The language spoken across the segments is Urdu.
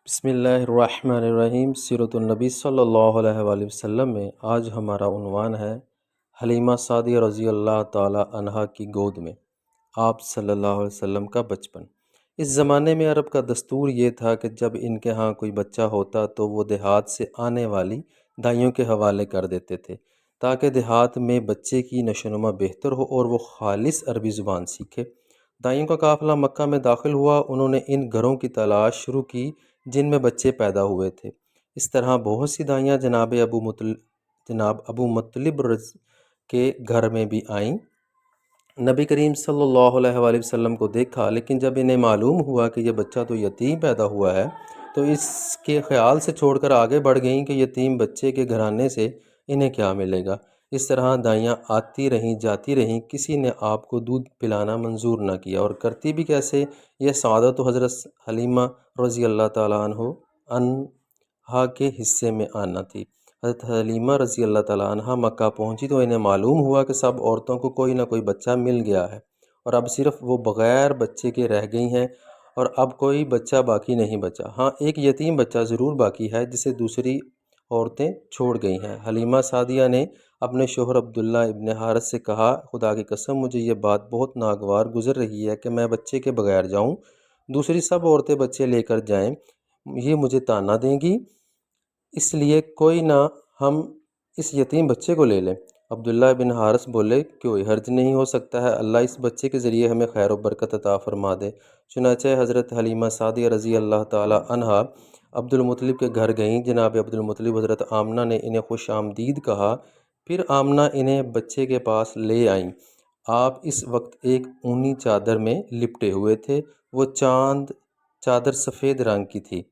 بسم اللہ الرحمن الرحیم۔ سیرت النبی صلی اللہ علیہ وآلہ وسلم میں آج ہمارا عنوان ہے حلیمہ سعدیہ رضی اللہ تعالی عنہا کی گود میں آپ صلی اللہ علیہ وسلم کا بچپن۔ اس زمانے میں عرب کا دستور یہ تھا کہ جب ان کے ہاں کوئی بچہ ہوتا تو وہ دیہات سے آنے والی دائیوں کے حوالے کر دیتے تھے تاکہ دیہات میں بچے کی نشوونما بہتر ہو اور وہ خالص عربی زبان سیکھے۔ دائیوں کا قافلہ مکہ میں داخل ہوا۔ انہوں نے ان گھروں کی تلاش شروع کی جن میں بچے پیدا ہوئے تھے۔ اس طرح بہت سی دائیاں جناب ابو مطلب کے گھر میں بھی آئیں۔ نبی کریم صلی اللہ علیہ وآلہ وسلم کو دیکھا، لیکن جب انہیں معلوم ہوا کہ یہ بچہ تو یتیم پیدا ہوا ہے تو اس کے خیال سے چھوڑ کر آگے بڑھ گئیں کہ یتیم بچے کے گھرانے سے انہیں کیا ملے گا۔ اس طرح دائیاں آتی رہیں جاتی رہیں، کسی نے آپ کو دودھ پلانا منظور نہ کیا، اور کرتی بھی کیسے؟ یہ سعادت و حضرت حلیمہ رضی اللہ تعالیٰ عنہا کے حصے میں آنا تھی۔ حضرت حلیمہ رضی اللہ تعالیٰ عنہا مکہ پہنچی تو انہیں معلوم ہوا کہ سب عورتوں کو کوئی نہ کوئی بچہ مل گیا ہے اور اب صرف وہ بغیر بچے کے رہ گئی ہیں، اور اب کوئی بچہ باقی نہیں بچا۔ ہاں، ایک یتیم بچہ ضرور باقی ہے جسے دوسری عورتیں چھوڑ گئی ہیں۔ حلیمہ سعدیہ نے اپنے شوہر عبداللہ ابن حارث سے کہا، خدا کی قسم مجھے یہ بات بہت ناگوار گزر رہی ہے کہ میں بچے کے بغیر جاؤں، دوسری سب عورتیں بچے لے کر جائیں، یہ مجھے طعنہ دیں گی، اس لیے کوئی نہ ہم اس یتیم بچے کو لے لیں۔ عبداللہ بن حارث بولے، کوئی حرج نہیں ہو سکتا ہے، اللہ اس بچے کے ذریعے ہمیں خیر و برکت عطا فرما دے۔ چنانچہ حضرت حلیمہ سعدیہ رضی اللہ تعالی عنہا عبد المطلب کے گھر گئیں۔ جناب عبد المطلب حضرت آمنہ نے انہیں خوش آمدید کہا، پھر آمنہ انہیں بچے کے پاس لے آئیں۔ آپ اس وقت ایک اونی چادر میں لپٹے ہوئے تھے، وہ چادر سفید رنگ کی تھی،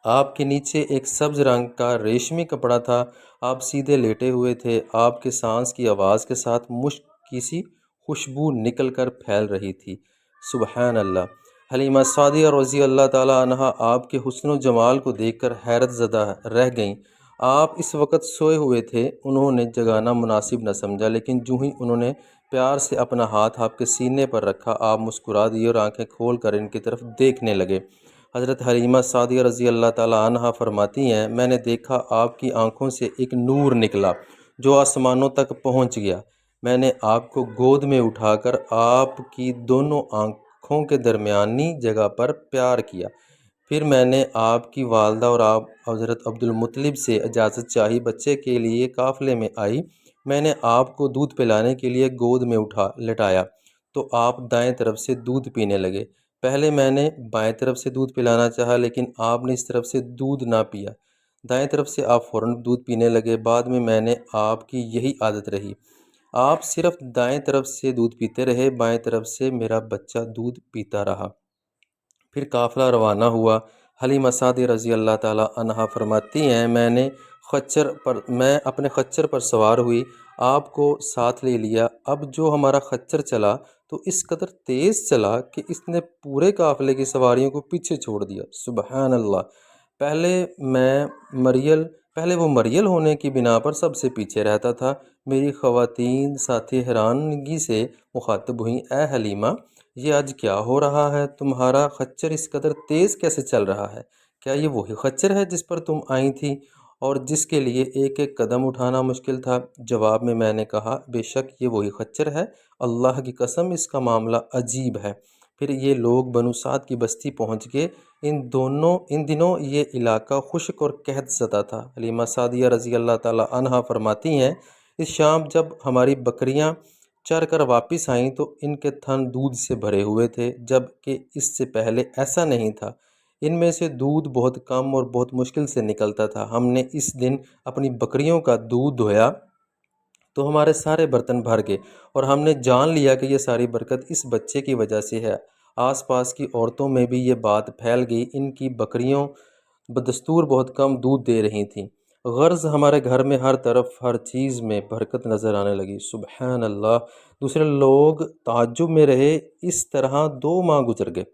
آپ کے نیچے ایک سبز رنگ کا ریشمی کپڑا تھا، آپ سیدھے لیٹے ہوئے تھے، آپ کے سانس کی آواز کے ساتھ مشک کی سی خوشبو نکل کر پھیل رہی تھی۔ سبحان اللہ۔ حلیمہ سعدیہ رضی اللہ تعالی عنہا آپ کے حسن و جمال کو دیکھ کر حیرت زدہ رہ گئیں۔ آپ اس وقت سوئے ہوئے تھے، انہوں نے جگانا مناسب نہ سمجھا، لیکن جو ہی انہوں نے پیار سے اپنا ہاتھ آپ کے سینے پر رکھا، آپ مسکرا دیے اور آنکھیں کھول کر ان کی طرف دیکھنے لگے۔ حضرت حلیمہ سعدیہ رضی اللہ تعالی عنہا فرماتی ہیں، میں نے دیکھا آپ کی آنکھوں سے ایک نور نکلا جو آسمانوں تک پہنچ گیا۔ میں نے آپ کو گود میں اٹھا کر آپ کی دونوں آنکھوں کے درمیانی جگہ پر پیار کیا، پھر میں نے آپ کی والدہ اور آپ حضرت عبد المطلب سے اجازت چاہی، بچے کے لیے قافلے میں آئی، میں نے آپ کو دودھ پلانے کے لیے گود میں لٹایا تو آپ دائیں طرف سے دودھ پینے لگے۔ پہلے میں نے بائیں طرف سے دودھ پلانا چاہا، لیکن آپ نے اس طرف سے دودھ نہ پیا، دائیں طرف سے آپ فوراً دودھ پینے لگے۔ بعد میں نے آپ کی یہی عادت رہی، آپ صرف دائیں طرف سے دودھ پیتے رہے، بائیں طرف سے میرا بچہ دودھ پیتا رہا۔ پھر قافلہ روانہ ہوا۔ حلیمہ سعدیہ رضی اللہ تعالی عنہا فرماتی ہیں، میں اپنے خچر پر سوار ہوئی، آپ کو ساتھ لے لیا۔ اب جو ہمارا خچر چلا تو اس قدر تیز چلا کہ اس نے پورے قافلے کی سواریوں کو پیچھے چھوڑ دیا۔ سبحان اللہ۔ پہلے وہ مریل ہونے کی بنا پر سب سے پیچھے رہتا تھا۔ میری خواتین ساتھی حیرانگی سے مخاطب ہوئیں، اے حلیمہ، یہ آج کیا ہو رہا ہے؟ تمہارا خچر اس قدر تیز کیسے چل رہا ہے؟ کیا یہ وہی خچر ہے جس پر تم آئی تھی اور جس کے لیے ایک ایک قدم اٹھانا مشکل تھا؟ جواب میں نے کہا، بے شک یہ وہی خچر ہے، اللہ کی قسم اس کا معاملہ عجیب ہے۔ پھر یہ لوگ بنو سعد کی بستی پہنچ گئے۔ ان دنوں یہ علاقہ خشک اور قحط زدہ تھا۔ حلیمہ سعدیہ رضی اللہ تعالی عنہا فرماتی ہیں، اس شام جب ہماری بکریاں چر کر واپس آئیں تو ان کے تھن دودھ سے بھرے ہوئے تھے، جب کہ اس سے پہلے ایسا نہیں تھا۔ ان میں سے دودھ بہت کم اور بہت مشکل سے نکلتا تھا۔ ہم نے اس دن اپنی بکریوں کا دودھ دھویا تو ہمارے سارے برتن بھر گئے، اور ہم نے جان لیا کہ یہ ساری برکت اس بچے کی وجہ سے ہے۔ آس پاس کی عورتوں میں بھی یہ بات پھیل گئی، ان کی بکریوں بدستور بہت کم دودھ دے رہی تھیں۔ غرض ہمارے گھر میں ہر طرف ہر چیز میں برکت نظر آنے لگی۔ سبحان اللہ۔ دوسرے لوگ تعجب میں رہے۔ اس طرح 2 ماہ گزر گئے۔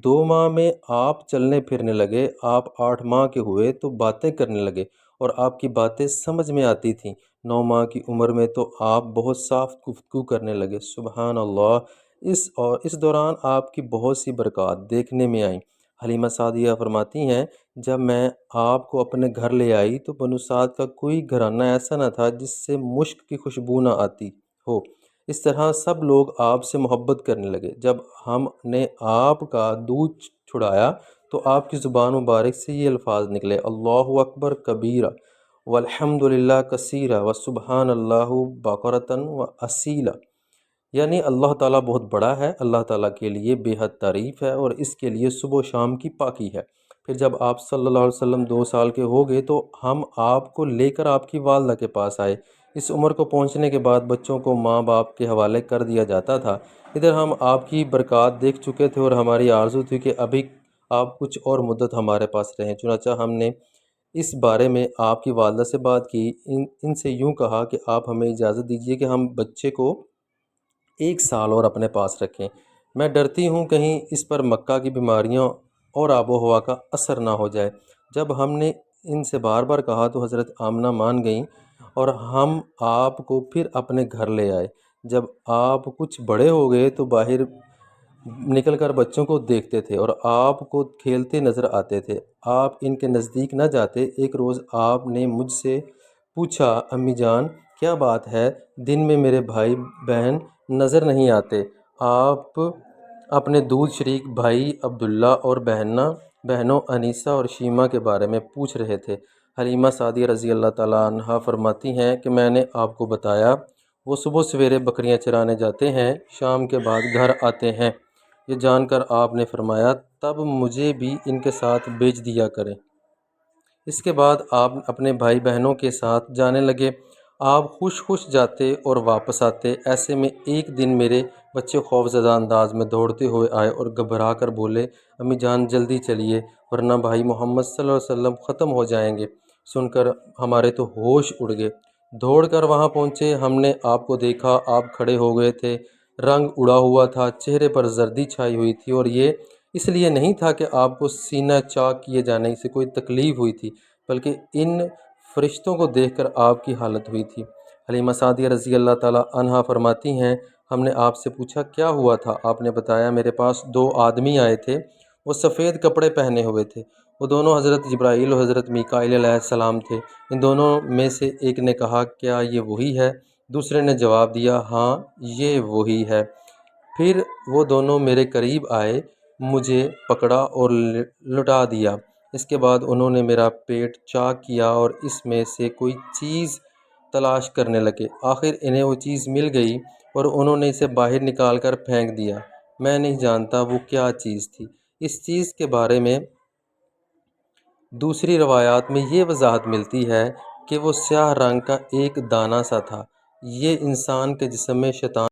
2 ماہ میں آپ چلنے پھرنے لگے۔ آپ 8 ماہ کے ہوئے تو باتیں کرنے لگے اور آپ کی باتیں سمجھ میں آتی تھیں۔ 9 ماہ کی عمر میں تو آپ بہت صاف گفتگو کرنے لگے۔ سبحان اللہ۔ اس دوران آپ کی بہت سی برکات دیکھنے میں آئیں۔ حلیمہ سعدیہ فرماتی ہیں جب میں آپ کو اپنے گھر لے آئی تو بنو سعد کا کوئی گھرانہ ایسا نہ تھا جس سے مشک کی خوشبو نہ آتی ہو۔ اس طرح سب لوگ آپ سے محبت کرنے لگے۔ جب ہم نے آپ کا دودھ چھڑایا تو آپ کی زبان مبارک سے یہ الفاظ نکلے، اللہ اکبر کبیرہ والحمد للہ کثیرہ وسبحان اللہ بقرۃ و اصیلہ، یعنی اللہ تعالیٰ بہت بڑا ہے، اللہ تعالیٰ کے لیے بے حد تعریف ہے اور اس کے لیے صبح و شام کی پاکی ہے۔ پھر جب آپ صلی اللہ علیہ وسلم 2 سال کے ہو گئے تو ہم آپ کو لے کر آپ کی والدہ کے پاس آئے۔ اس عمر کو پہنچنے کے بعد بچوں کو ماں باپ کے حوالے کر دیا جاتا تھا۔ ادھر ہم آپ کی برکات دیکھ چکے تھے اور ہماری آرزو تھی کہ ابھی آپ کچھ اور مدت ہمارے پاس رہیں، چنانچہ ہم نے اس بارے میں آپ کی والدہ سے بات کی، ان سے یوں کہا کہ آپ ہمیں اجازت دیجیے کہ ہم بچے کو 1 سال اور اپنے پاس رکھیں، میں ڈرتی ہوں کہیں اس پر مکہ کی بیماریوں اور آب و ہوا کا اثر نہ ہو جائے۔ جب ہم نے ان سے بار بار کہا تو حضرت آمنہ مان گئیں اور ہم آپ کو پھر اپنے گھر لے آئے۔ جب آپ کچھ بڑے ہو گئے تو باہر نکل کر بچوں کو دیکھتے تھے اور آپ کو کھیلتے نظر آتے تھے، آپ ان کے نزدیک نہ جاتے۔ ایک روز آپ نے مجھ سے پوچھا، امی جان کیا بات ہے، دن میں میرے بھائی بہن نظر نہیں آتے؟ آپ اپنے دودھ شریک بھائی عبداللہ اور بہنوں انیسہ اور شیمہ کے بارے میں پوچھ رہے تھے۔ حلیمہ سعدیہ رضی اللہ تعالیٰ عنہا فرماتی ہیں کہ میں نے آپ کو بتایا وہ صبح سویرے بکریاں چرانے جاتے ہیں، شام کے بعد گھر آتے ہیں۔ یہ جان کر آپ نے فرمایا تب مجھے بھی ان کے ساتھ بھیج دیا کریں۔ اس کے بعد آپ اپنے بھائی بہنوں کے ساتھ جانے لگے۔ آپ خوش جاتے اور واپس آتے۔ ایسے میں ایک دن میرے بچے خوف زدہ انداز میں دوڑتے ہوئے آئے اور گھبرا کر بولے، امی جان جلدی چلیے ورنہ بھائی محمد صلی اللہ علیہ وسلم ختم ہو جائیں گے۔ سن کر ہمارے تو ہوش اڑ گئے۔ دوڑ کر وہاں پہنچے، ہم نے آپ کو دیکھا، آپ کھڑے ہو گئے تھے، رنگ اڑا ہوا تھا، چہرے پر زردی چھائی ہوئی تھی، اور یہ اس لیے نہیں تھا کہ آپ کو سینہ چاک کیے جانے سے کوئی تکلیف ہوئی تھی، بلکہ ان فرشتوں کو دیکھ کر آپ کی حالت ہوئی تھی۔ حلیمہ سعدیہ رضی اللہ تعالیٰ عنہا فرماتی ہیں ہم نے آپ سے پوچھا کیا ہوا تھا؟ آپ نے بتایا میرے پاس 2 آدمی آئے تھے، وہ سفید کپڑے پہنے ہوئے تھے، وہ دونوں حضرت جبرائیل اور حضرت میکائیل علیہ السلام تھے۔ ان دونوں میں سے ایک نے کہا کیا یہ وہی ہے؟ دوسرے نے جواب دیا ہاں یہ وہی ہے۔ پھر وہ دونوں میرے قریب آئے، مجھے پکڑا اور لٹا دیا۔ اس کے بعد انہوں نے میرا پیٹ چاک کیا اور اس میں سے کوئی چیز تلاش کرنے لگے۔ آخر انہیں وہ چیز مل گئی اور انہوں نے اسے باہر نکال کر پھینک دیا۔ میں نہیں جانتا وہ کیا چیز تھی۔ اس چیز کے بارے میں دوسری روایات میں یہ وضاحت ملتی ہے کہ وہ سیاہ رنگ کا ایک دانہ سا تھا۔ یہ انسان کے جسم میں شیطان